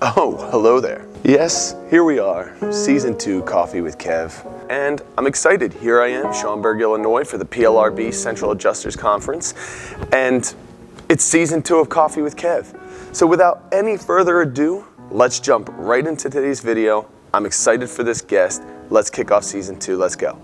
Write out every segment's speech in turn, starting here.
Oh, hello there. Yes, here we are, Season 2 Coffee with Kev. And I'm excited. Here I am, Schaumburg, Illinois for the PLRB Central Adjusters Conference. And it's Season 2 of Coffee with Kev. So without any further ado, let's jump right into today's video. I'm excited for this guest. Let's kick off Season 2. Let's go.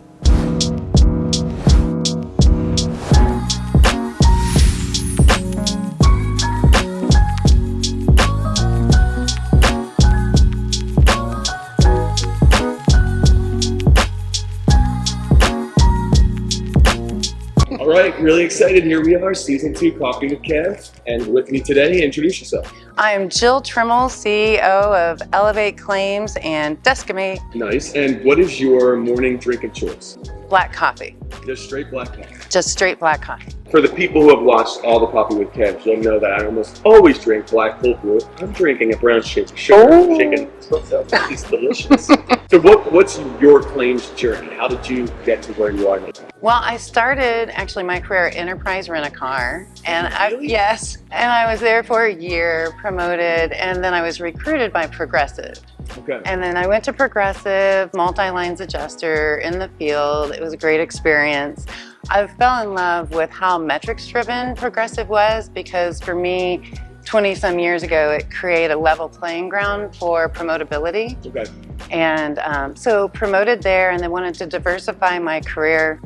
All right, really excited. Here we are, Season 2 Coffee with Kev. And with me today, introduce yourself. I am Jill Trimmel, CEO of Elevate Claims and Deskimate. Nice. And what is your morning drink of choice? Black coffee. Just straight black coffee. Just straight black coffee. For the people who have watched all the Coffee with Kev, you'll know that I almost always drink black cold brew. I'm drinking a brown sugar shaken. It's delicious. So what's your claims journey? How did you get to where you are now? Well, I started actually my career at Enterprise Rent-A-Car, and Really? and I was there for a year, promoted, and then I was recruited by Progressive. Okay. And then I went to Progressive, multi-lines adjuster in the field. It was a great experience. I fell in love with how metrics-driven Progressive was, because for me, 20-some years ago, it created a level playing ground for promotability. Okay. And so promoted there, and then wanted to diversify my career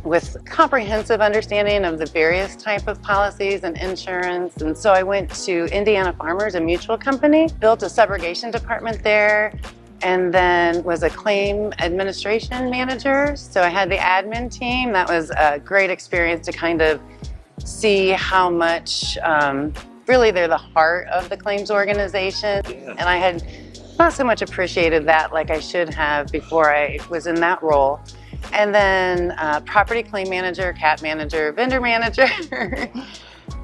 with comprehensive understanding of the various type of policies and insurance. And so I went to Indiana Farmers, a mutual company, built a subrogation department there, and then was a claim administration manager. So I had the admin team. That was a great experience to kind of see how much, really they're the heart of the claims organization. Yeah. And I had not so much appreciated that like I should have before I was in that role. And then property claim manager, CAT manager, vendor manager.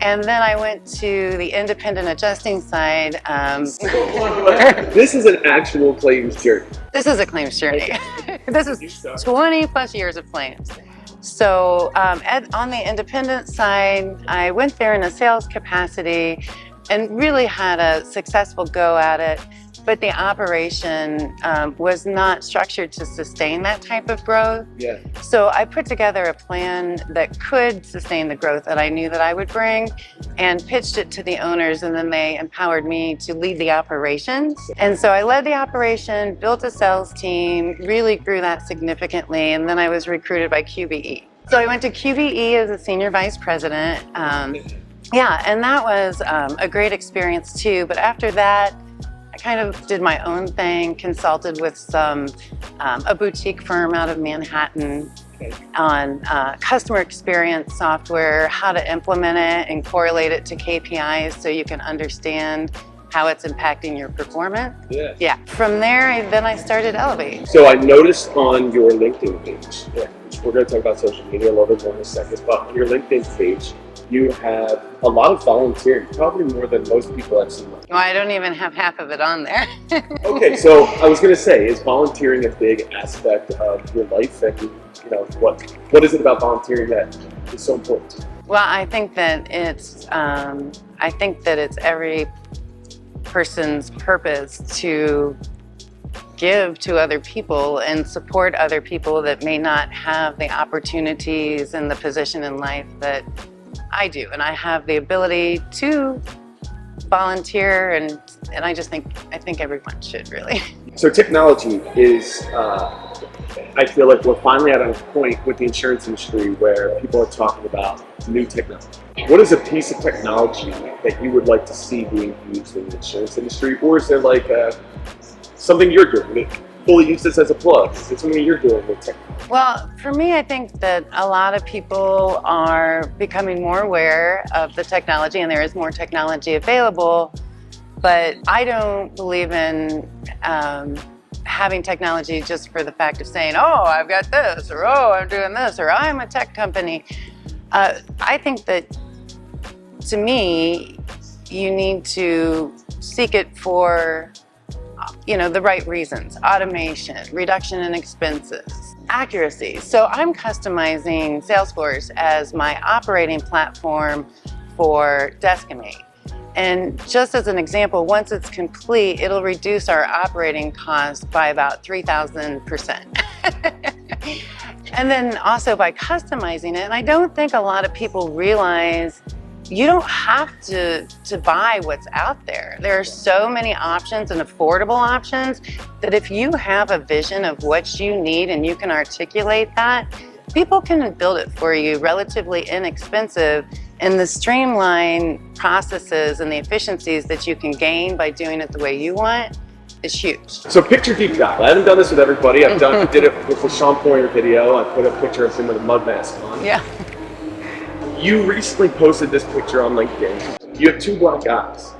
And then I went to the independent adjusting side. This is an actual claims journey. This is a claims journey. This is 20 plus years of claims. So on the independent side, I went there in a sales capacity and really had a successful go at it. But the operation was not structured to sustain that type of growth. Yeah. So I put together a plan that could sustain the growth that I knew that I would bring, and pitched it to the owners, and then they empowered me to lead the operations. And so I led the operation, built a sales team, really grew that significantly, and then I was recruited by QBE. So I went to QBE as a senior vice president. Yeah, and that was a great experience too. But after that, I kind of did my own thing, consulted with a boutique firm out of Manhattan on customer experience software, how to implement it and correlate it to KPIs so you can understand how it's impacting your performance. Yeah. Yeah. From there, then I started Elevate. So I noticed on your LinkedIn page, which we're going to talk about social media a little bit more in a second, but on your LinkedIn page, you have a lot of volunteering, probably more than most people I've seen. Well, I don't even have half of it on there. Okay, so I was going to say, is volunteering a big aspect of your life? And what is it about volunteering that is so important? Well, I think that it's every person's purpose to give to other people and support other people that may not have the opportunities and the position in life that I do. And I have the ability to volunteer, and I think everyone should really. So technology is, I feel like we're finally at a point with the insurance industry where people are talking about new technology. What is a piece of technology that you would like to see being used in the insurance industry? Or is there like something you're doing? Fully use this as a plug? Is it something you're doing with technology? Well, for me, I think that a lot of people are becoming more aware of the technology, and there is more technology available, but I don't believe in having technology just for the fact of saying, oh, I've got this, or oh, I'm doing this, or I'm a tech company. I think that, to me, you need to seek it for the right reasons: automation, reduction in expenses, accuracy. So I'm customizing Salesforce as my operating platform for Deskimate. And just as an example, once it's complete, it'll reduce our operating costs by about 3,000%. And then also by customizing it, and I don't think a lot of people realize you don't have to buy what's out there. There are so many options and affordable options that if you have a vision of what you need and you can articulate that, people can build it for you relatively inexpensive. And the streamlined processes and the efficiencies that you can gain by doing it the way you want is huge. So picture deep dive. I haven't done this with everybody. I did it with the Sean Poyer video. I put a picture of him with a mud mask on. Yeah. You recently posted this picture on LinkedIn. You have two black eyes.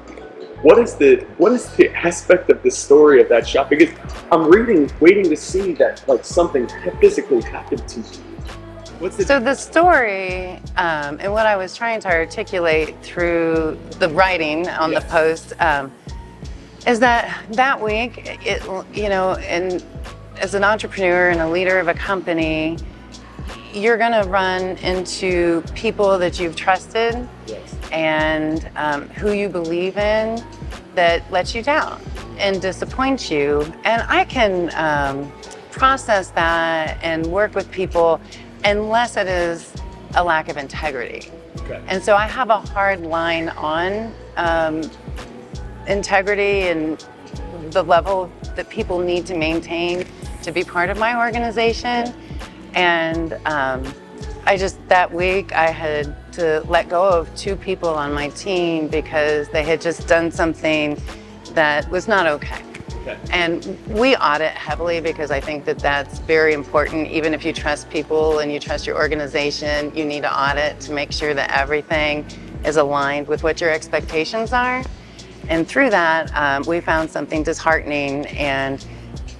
What is the aspect of the story of that shot? Because I'm waiting to see that like something physically happened to you. So the story and what I was trying to articulate through the writing on the post is that week, and as an entrepreneur and a leader of a company, you're going to run into people that you've trusted and who you believe in that let you down and disappoint you. And I can process that and work with people unless it is a lack of integrity. Okay. And so I have a hard line on integrity and the level that people need to maintain to be part of my organization. And that week I had to let go of two people on my team because they had just done something that was not okay. And we audit heavily because I think that that's very important. Even if you trust people and you trust your organization, you need to audit to make sure that everything is aligned with what your expectations are. And through that, we found something disheartening. And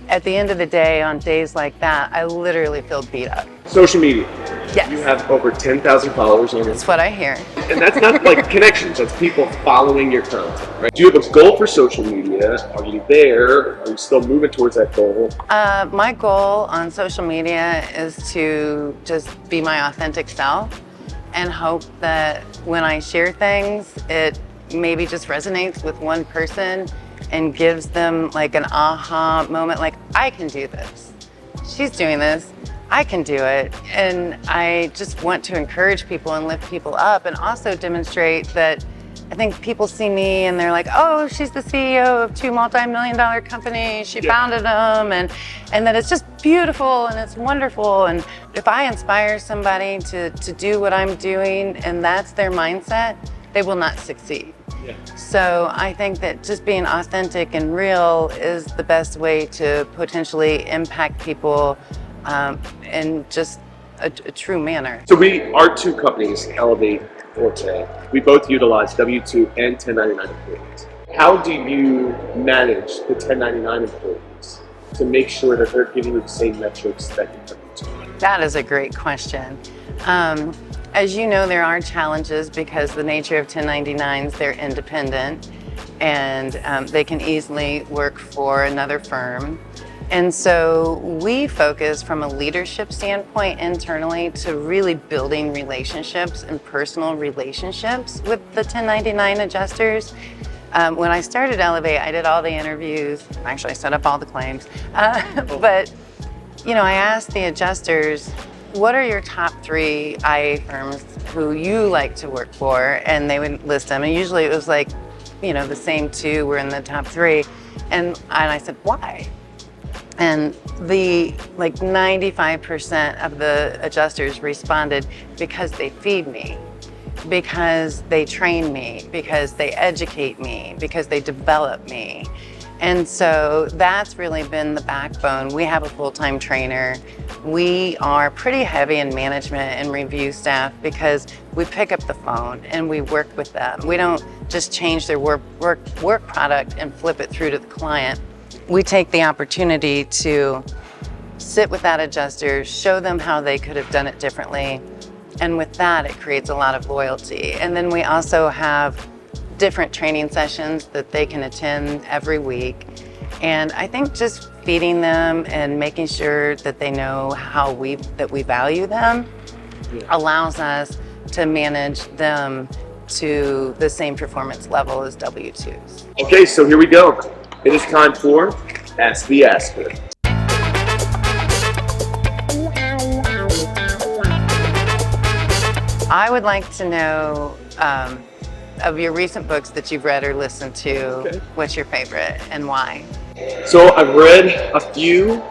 at the end of the day, on days like that, I literally feel beat up. Social media. Yes. You have over 10,000 followers on Instagram. That's what I hear. And that's not like connections, that's people following your content, right? Do you have a goal for social media? Are you there? Are you still moving towards that goal? My goal on social media is to just be my authentic self and hope that when I share things, it maybe just resonates with one person and gives them like an aha moment, like, I can do this. She's doing this, I can do it. And I just want to encourage people and lift people up and also demonstrate that I think people see me and they're like, oh, she's the CEO of two multi-million-dollar companies. She founded them, and that it's just beautiful and it's wonderful. And if I inspire somebody to do what I'm doing and that's their mindset, they will not succeed. So I think that just being authentic and real is the best way to potentially impact people in just a true manner. So our two companies, Elevate, Forte, we both utilize W-2 and 1099 employees. How do you manage the 1099 employees to make sure that they're giving you the same metrics that you have? That is a great question. As you know, there are challenges because the nature of 1099s, they're independent and they can easily work for another firm. And so we focus from a leadership standpoint internally to really building relationships and personal relationships with the 1099 adjusters. When I started Elevate, I did all the interviews. Actually, I set up all the claims. But, I asked the adjusters, what are your top 3 IA firms who you like to work for? And they would list them. And usually it was like, the same 2 were in the top 3. And I said, why? And the 95% of the adjusters responded, because they feed me, because they train me, because they educate me, because they develop me. And so that's really been the backbone. We have a full-time trainer. We are pretty heavy in management and review staff because we pick up the phone and we work with them. We don't just change their work product and flip it through to the client. We take the opportunity to sit with that adjuster, show them how they could have done it differently. And with that, it creates a lot of loyalty. And then we also have different training sessions that they can attend every week. And I think just feeding them and making sure that they know that we value them allows us to manage them to the same performance level as W-2s. Okay, so here we go. It is time for Ask the Asker. I would like to know of your recent books that you've read or listened to, what's your favorite and why? So I've read a few.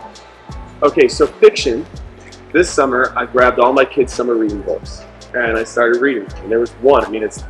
Okay, so fiction. This summer, I grabbed all my kids' summer reading books and I started reading. And there was one. I mean, it's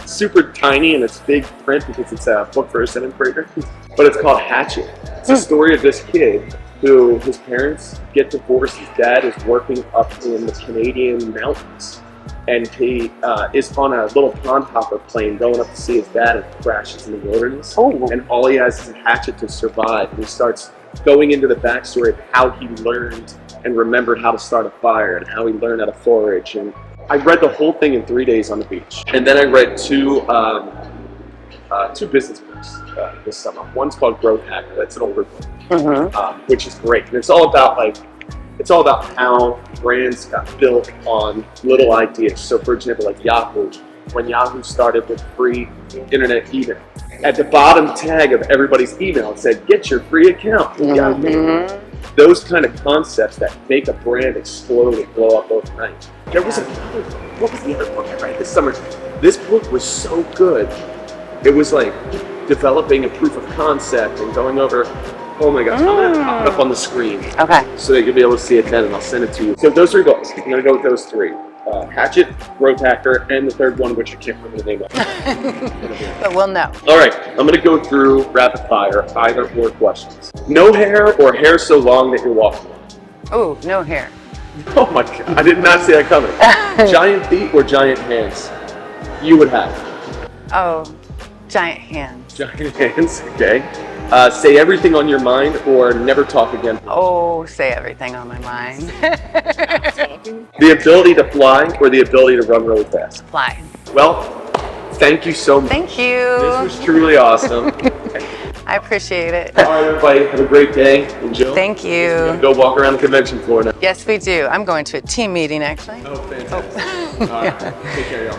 super tiny and it's big print because it's a book for a 7th grader. But it's called Hatchet. It's a story of this kid who his parents get divorced. His dad is working up in the Canadian mountains. And he is on a little pond hopper plane going up to see his dad and crashes in the wilderness. And all he has is a hatchet to survive. And he starts going into the backstory of how he learned and remembered how to start a fire and how he learned how to forage. And I read the whole thing in 3 days on the beach. And then I read two business books this summer. One's called Growth Hacker. That's an older book, which is great. And it's all about how brands got built on little ideas. So for example, like Yahoo, when Yahoo started with free internet email, at the bottom tag of everybody's email it said, "Get your free account with Yahoo." Those kind of concepts that make a brand explode and blow up overnight. There was another book. What was the other book I read this summer? This book was so good. It was like developing a proof of concept and going over. Oh my gosh, I'm gonna pop it up on the screen. Okay. So that you'll be able to see it then, and I'll send it to you. So those 3 books. I'm gonna go with those 3. Hatchet, Growth Hacker, and the third one, which I can't remember the name of. But we'll know. All right, I'm gonna go through rapid fire, either or questions. No hair or hair so long that you're walking on? Oh, no hair. Oh my God, I did not see that coming. Giant feet or giant hands? You would have. Oh, giant hands. Giant hands, okay. Say everything on your mind or never talk again. Oh, say everything on my mind. The ability to fly or the ability to run really fast? Fly. Well, thank you so much. Thank you. This was truly awesome. I appreciate it. All right, everybody, have a great day. And Jill, Thank you. we're gonna go walk around the convention floor now. Yes, we do. I'm going to a team meeting, actually. Oh, fantastic. All right, take care, y'all.